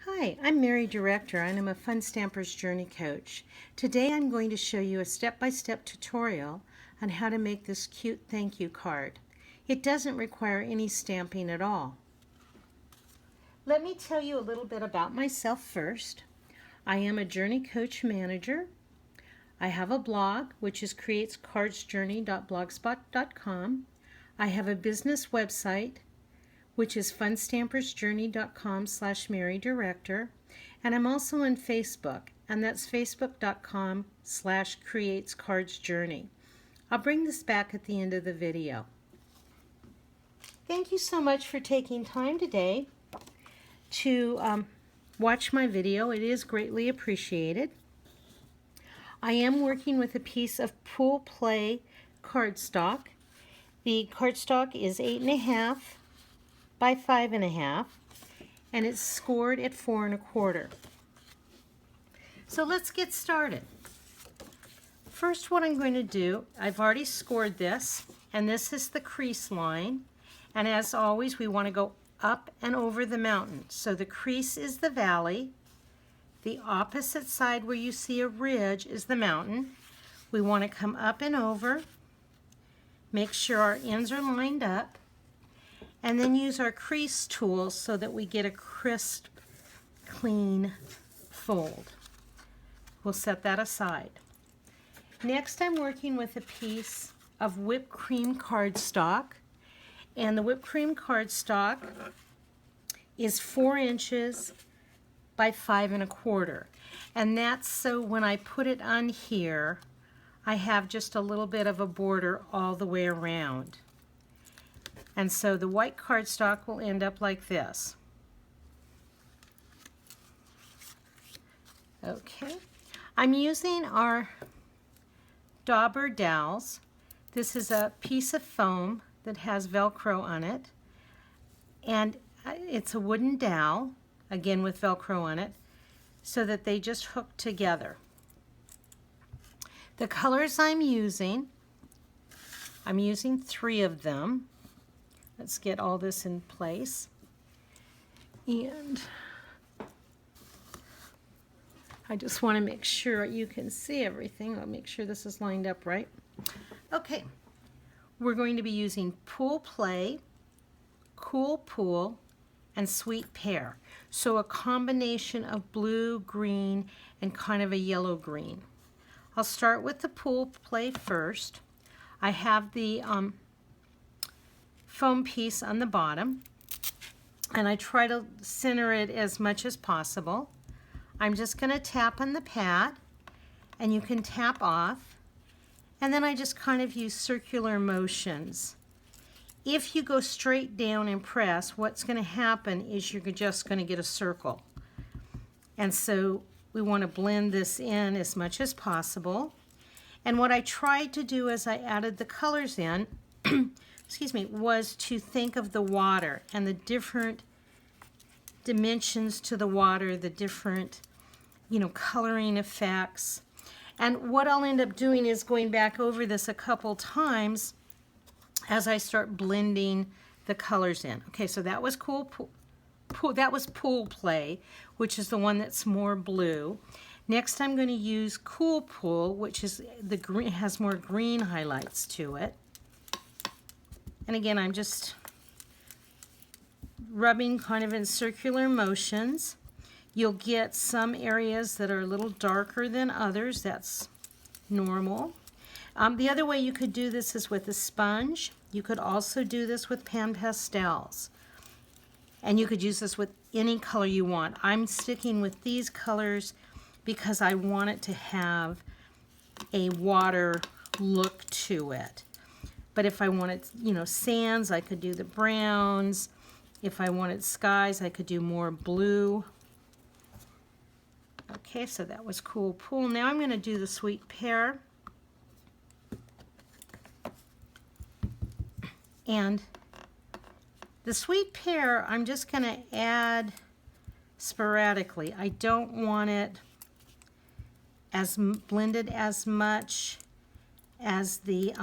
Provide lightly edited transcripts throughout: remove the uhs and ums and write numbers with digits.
Hi, I'm Mary Director and I'm a Fun Stamper's Journey Coach. Today I'm going to show you a step-by-step tutorial on how to make this cute thank you card. It doesn't require any stamping at all. Let me tell you a little bit about myself first. I am a Journey Coach Manager. I have a blog, which is KreatesKardsJourney.blogspot.com. I have a business website, which is funstampersjourney.com/marydirector, and I'm also on Facebook, and that's facebook.com/KreatesKardsJourney. I'll bring this back at the end of the video. Thank you so much for taking time today to watch my video. It is greatly appreciated. I am working with a piece of Pool Play cardstock. The cardstock is 8.5 by 5.5, and it's scored at 4 1/4. So let's get started. First, what I'm going to do, I've already scored this, and this is the crease line. And as always, we want to go up and over the mountain. So the crease is the valley. The opposite side where you see a ridge is the mountain. We want to come up and over, make sure our ends are lined up, and then use our crease tool so that we get a crisp, clean fold. We'll set that aside. Next, I'm working with a piece of whipped cream cardstock, and the whipped cream cardstock is 4 inches by 5 1/4, and that's so when I put it on here, I have just a little bit of a border all the way around. And so the white cardstock will end up like this. Okay, I'm using our Dauber dowels. This is a piece of foam that has Velcro on it, and it's a wooden dowel, again with Velcro on it, so that they just hook together. The colors I'm using 3 of them. Let's get all this in place. And I just want to make sure you can see everything. I'll make sure this is lined up right. Okay, we're going to be using Pool Play, Cool Pool, and Sweet Pear. So a combination of blue, green, and kind of a yellow green. I'll start with the Pool Play first. I have the foam piece on the bottom, and I try to center it as much as possible. I'm just going to tap on the pad, and you can tap off, and then I just kind of use circular motions. If you go straight down and press, what's going to happen is you're just going to get a circle. And so we want to blend this in as much as possible. And what I tried to do as I added the colors in excuse me, was to think of the water and the different dimensions to the water, the different, coloring effects. And what I'll end up doing is going back over this a couple times as I start blending the colors in. Okay, so that was Pool Play, which is the one that's more blue. Next, I'm going to use Cool Pool, which is the green, has more green highlights to it. And again, I'm just rubbing kind of in circular motions. You'll get some areas that are a little darker than others. That's normal. The other way you could do this is with a sponge. You could also do this with pan pastels. And you could use this with any color you want. I'm sticking with these colors because I want it to have a water look to it. But if I wanted, sands, I could do the browns. If I wanted skies, I could do more blue. Okay, so that was Cool Pool. Now I'm going to do the Sweet Pear. And the Sweet Pear, I'm just going to add sporadically. I don't want it as blended as much as the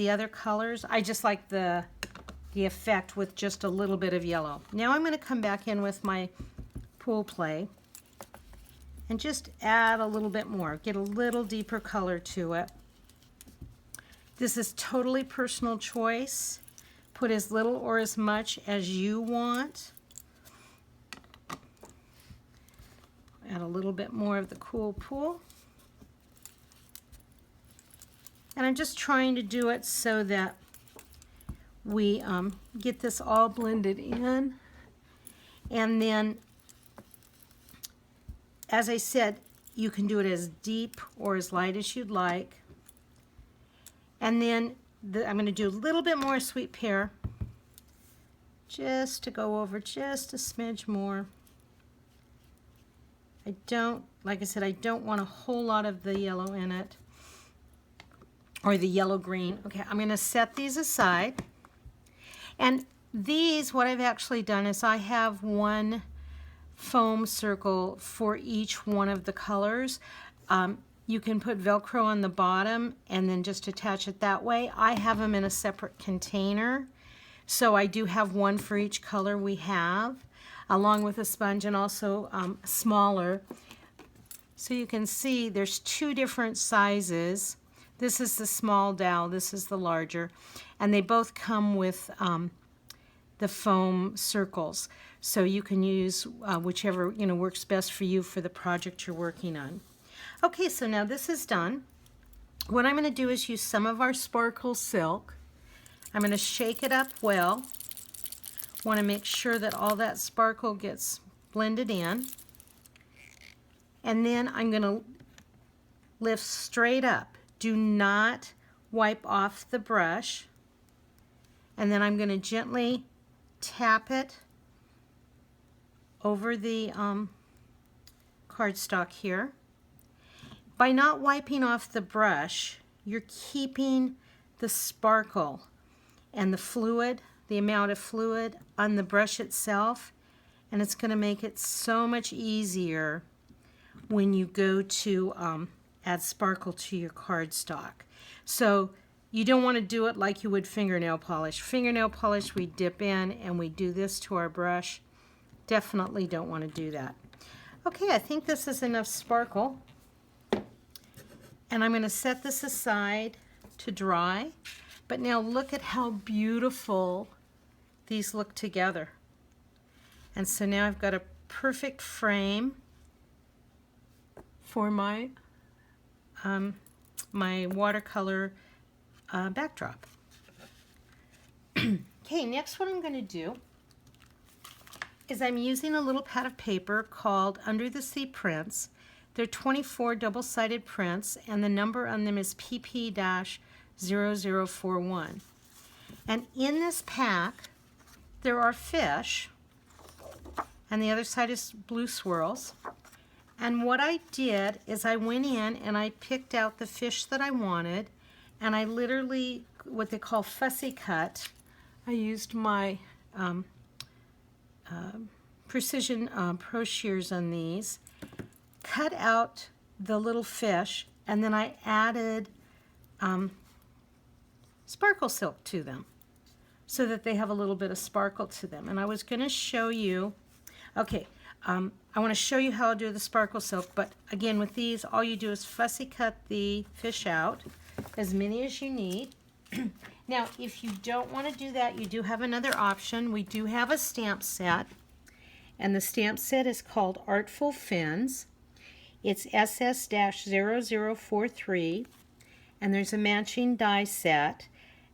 other colors. I just like the effect with just a little bit of yellow. Now I'm going to come back in with my Pool Play and just add a little bit more, get a little deeper color to it. This is totally personal choice. Put as little or as much as you want. Add a little bit more of the cool pool. And I'm just trying to do it so that we get this all blended in. And then, as I said, you can do it as deep or as light as you'd like. And then I'm going to do a little bit more sweet pear, just to go over just a smidge more. I don't, like I said, I don't want a whole lot of the yellow in it, or the yellow-green. Okay, I'm going to set these aside. And these, what I've actually done is I have one foam circle for each one of the colors. You can put Velcro on the bottom and then just attach it that way. I have them in a separate container, so I do have one for each color we have, along with a sponge, and also smaller. So you can see there's two different sizes. This is the small dowel, this is the larger, and they both come with the foam circles. So you can use whichever works best for you for the project you're working on. Okay, so now this is done. What I'm going to do is use some of our sparkle silk. I'm going to shake it up well. Want to make sure that all that sparkle gets blended in. And then I'm going to lift straight up. Do not wipe off the brush. And then I'm going to gently tap it over the cardstock here. By not wiping off the brush, you're keeping the sparkle and the fluid, the amount of fluid on the brush itself, and it's going to make it so much easier when you go to add sparkle to your cardstock. So you don't want to do it like you would fingernail polish. Fingernail polish, we dip in and we do this to our brush. Definitely don't want to do that. Okay, I think this is enough sparkle. And I'm going to set this aside to dry. But now look at how beautiful these look together. And so now I've got a perfect frame for my my watercolor backdrop. Okay, next what I'm going to do is I'm using a little pad of paper called Under the Sea Prints. They're 24 double-sided prints, and the number on them is PP-0041. And in this pack, there are fish, and the other side is blue swirls. And what I did is I went in and I picked out the fish that I wanted, and I literally, what they call fussy cut, I used my precision pro shears on these, cut out the little fish, and then I added sparkle silk to them so that they have a little bit of sparkle to them. And I was going to show you, okay, I want to show you how to do the sparkle silk, but again with these all you do is fussy cut the fish out, as many as you need. Now if you don't want to do that, you do have another option. We do have a stamp set, and the stamp set is called Artful Fins. It's SS-0043, and there's a matching die set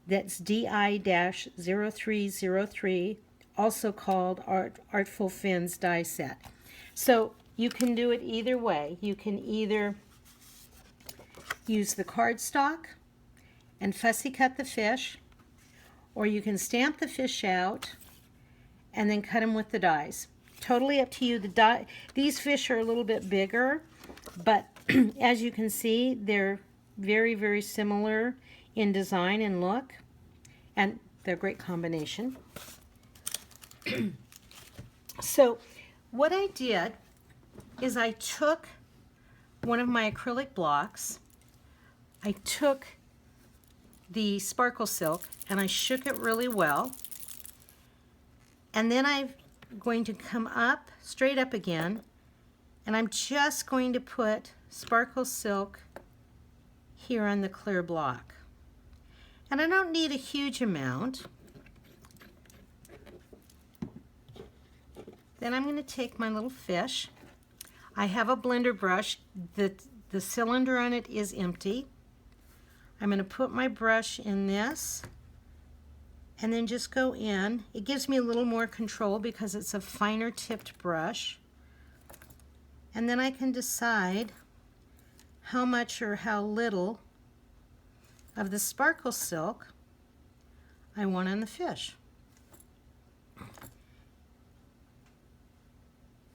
that's DI-0303, also called Artful Fins die set. So you can do it either way. You can either use the cardstock and fussy cut the fish, or you can stamp the fish out and then cut them with the dies. Totally up to you. These fish are a little bit bigger, but as you can see, they're very, very similar in design and look, and they're a great combination. So what I did is I took one of my acrylic blocks, I took the sparkle silk, and I shook it really well, and then I going to come up, straight up again, and I'm just going to put Sparkle Silk here on the clear block. And I don't need a huge amount. Then I'm going to take my little fish. I have a blender brush. The cylinder on it is empty. I'm going to put my brush in this and then just go in. It gives me a little more control because it's a finer tipped brush. And then I can decide how much or how little of the Sparkle Silk I want on the fish.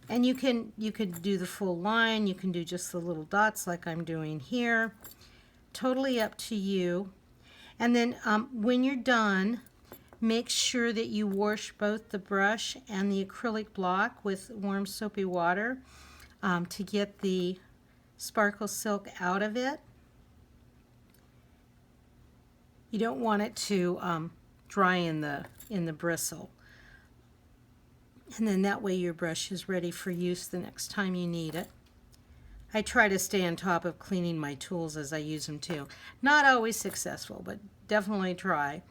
And you could do the full line, you can do just the little dots like I'm doing here. Totally up to you. And then when you're done, make sure that you wash both the brush and the acrylic block with warm soapy water to get the Sparkle Silk out of it. You don't want it to dry in the bristle. And then that way your brush is ready for use the next time you need it. I try to stay on top of cleaning my tools as I use them too. Not always successful, but definitely try.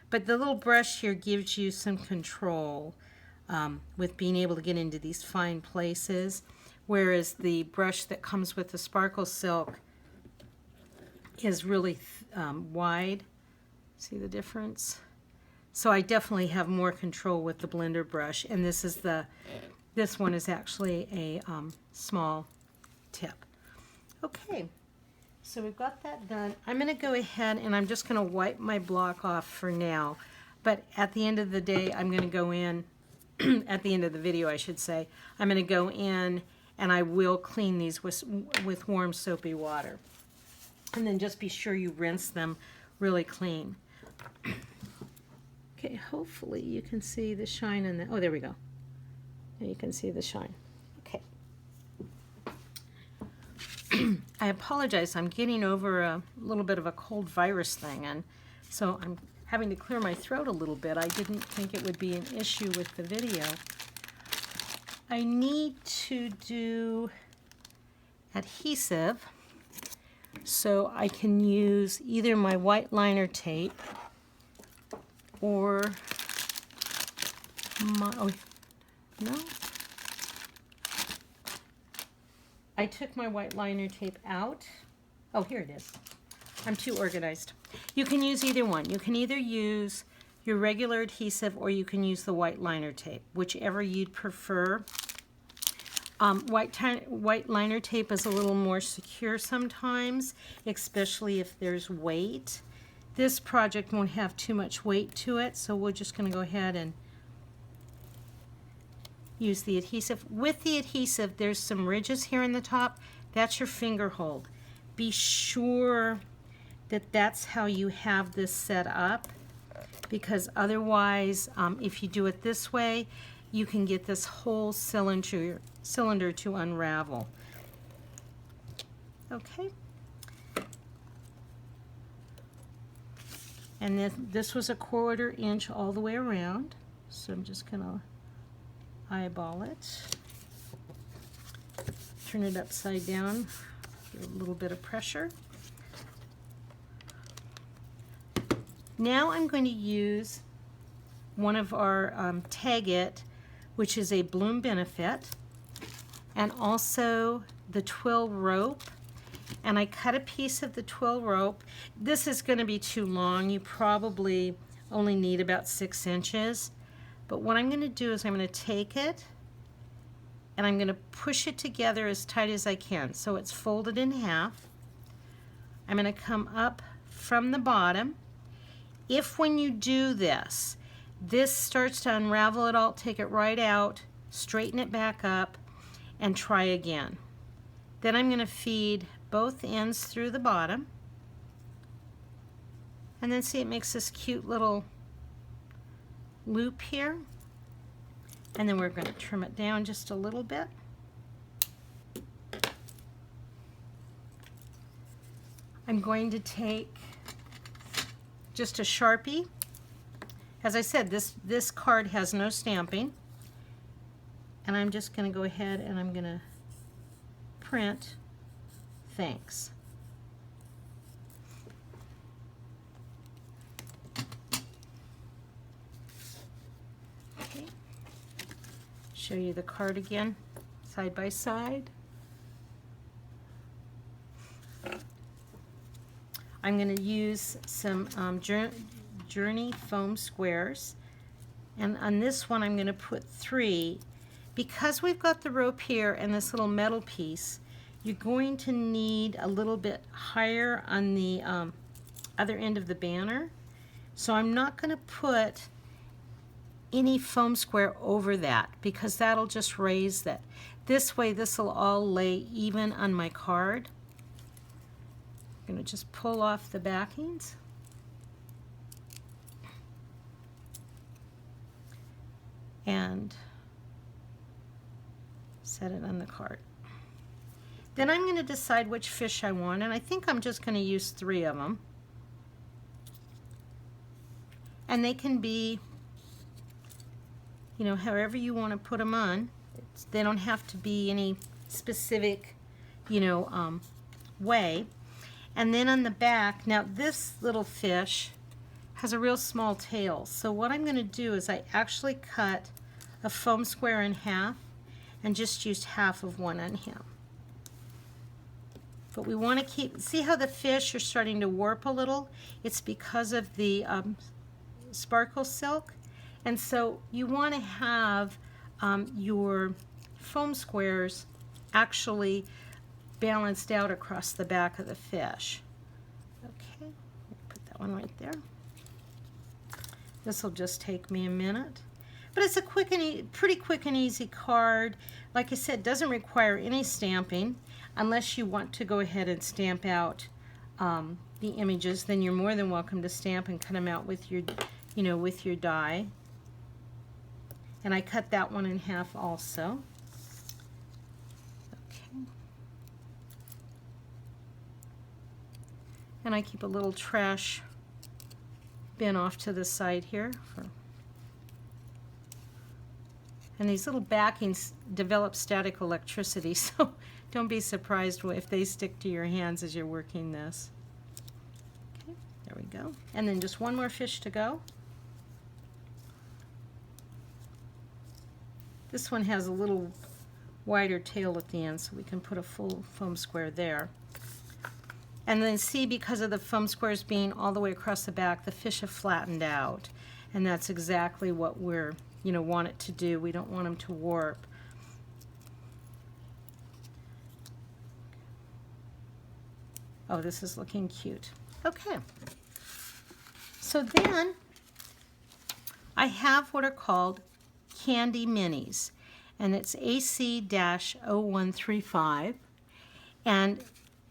But the little brush here gives you some control with being able to get into these fine places, whereas the brush that comes with the Sparkle Silk is really wide. See the difference? So I definitely have more control with the blender brush, and this one is actually a small tip. Okay, so we've got that done. I'm going to go ahead and I'm just going to wipe my block off for now, but at the end of the day I'm going to go in, at the end of the video I should say, I'm going to go in and I will clean these with warm soapy water. And then just be sure you rinse them really clean. Okay, hopefully you can see the shine in the, oh, there we go. Now you can see the shine. Okay. I apologize, I'm getting over a little bit of a cold virus thing, and so I'm having to clear my throat a little bit. I didn't think it would be an issue with the video. I need to do adhesive, so I can use either my white liner tape or my, oh, no. I took my white liner tape out. Oh, here it is. I'm too organized. You can use either one. You can either use your regular adhesive or you can use the white liner tape, whichever you'd prefer. White liner tape is a little more secure sometimes, especially if there's weight. This project won't have too much weight to it, so we're just going to go ahead and use the adhesive. With the adhesive, there's some ridges here in the top. That's your finger hold. Be sure that that's how you have this set up, because otherwise, if you do it this way, you can get this whole cylinder to unravel. Okay. And then this was a 1/4 inch all the way around, so I'm just going to eyeball it. Turn it upside down, give it a little bit of pressure. Now I'm going to use one of our Tag It, which is a Bloom Benefit, and also the twill rope. And I cut a piece of the twill rope. This is going to be too long. You probably only need about 6 inches. But what I'm going to do is I'm going to take it and I'm going to push it together as tight as I can so it's folded in half. I'm going to come up from the bottom. If when you do this, this starts to unravel at all, take it right out, straighten it back up, and try again. Then I'm going to feed both ends through the bottom, and then see, it makes this cute little loop here, and then we're going to trim it down just a little bit. I'm going to take just a Sharpie as I said, this card has no stamping. And I'm just going to go ahead and I'm going to print thanks. Okay. Show you the card again, side by side. I'm going to use some Journey foam squares, and on this one I'm going to put 3. Because we've got the rope here and this little metal piece, you're going to need a little bit higher on the other end of the banner. So I'm not going to put any foam square over that because that'll just raise that. This way this will all lay even on my card. I'm going to just pull off the backings. And set it on the card. Then I'm going to decide which fish I want, and I think I'm just going to use 3 of them. And they can be, you know, however you want to put them on. They don't have to be any specific, you know, way. And then on the back, now this little fish has a real small tail. So what I'm going to do is I actually cut a foam square in half and just used half of one on him. But we want to keep, see how the fish are starting to warp a little? It's because of the sparkle silk. And so you want to have your foam squares actually balanced out across the back of the fish. Okay, put that one right there. This will just take me a minute. But it's a quick and pretty quick and easy card. Like I said, doesn't require any stamping unless you want to go ahead and stamp out the images. Then you're more than welcome to stamp and cut them out with your, you know, with your die. And I cut that one in half also. Okay. And I keep a little trash bin off to the side here for. And these little backings develop static electricity, so don't be surprised if they stick to your hands as you're working this. Okay, there we go. And then just one more fish to go. This one has a little wider tail at the end, so we can put a full foam square there. And then see, because of the foam squares being all the way across the back, the fish have flattened out. And that's exactly what we're, you know, want it to do. We don't want them to warp. Oh, this is looking cute. Okay. So then I have what are called candy minis, and it's AC-0135, and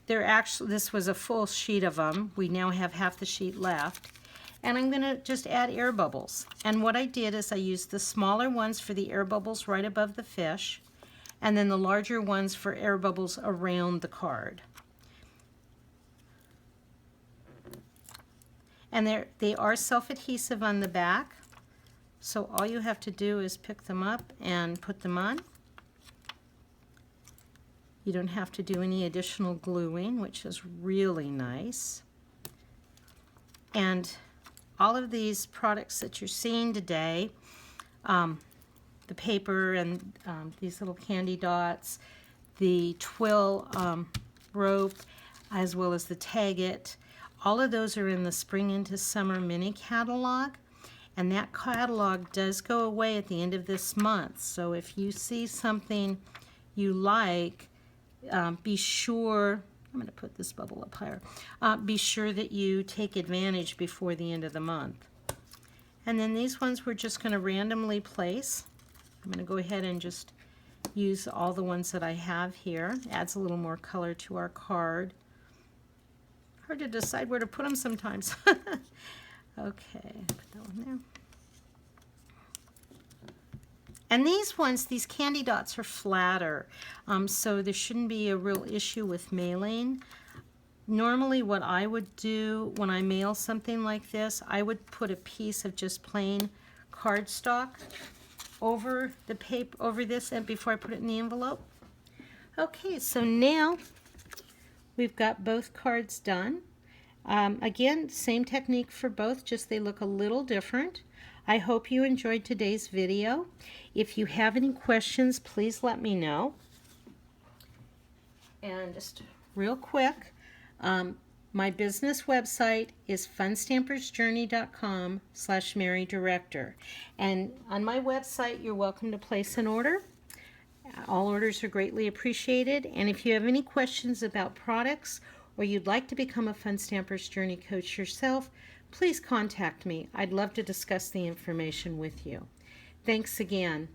they're actually, this was a full sheet of them. We now have half the sheet left. And I'm going to just add air bubbles. And what I did is I used the smaller ones for the air bubbles right above the fish, and then the larger ones for air bubbles around the card. And they are self-adhesive on the back, so all you have to do is pick them up and put them on. You don't have to do any additional gluing, which is really nice. And all of these products that you're seeing today, the paper and these little candy dots, the twill rope, as well as the Tag It, all of those are in the Spring into Summer mini catalog. And that catalog does go away at the end of this month. So if you see something you like, be sure, I'm going to put this bubble up higher. Be sure that you take advantage before the end of the month. And then these ones we're just going to randomly place. I'm going to go ahead and just use all the ones that I have here. Adds a little more color to our card. Hard to decide where to put them sometimes. Okay, put that one there. And these ones, these candy dots are flatter, so there shouldn't be a real issue with mailing. Normally what I would do when I mail something like this, I would put a piece of just plain cardstock over the paper, over this, and before I put it in the envelope. Okay, so now we've got both cards done. Again, same technique for both, just they look a little different. I hope you enjoyed today's video. If you have any questions, please let me know. And just real quick, my business website is funstampersjourney.com/marydirector. And on my website, you're welcome to place an order. All orders are greatly appreciated. And if you have any questions about products or you'd like to become a Fun Stampers Journey coach yourself, please contact me. I'd love to discuss the information with you. Thanks again.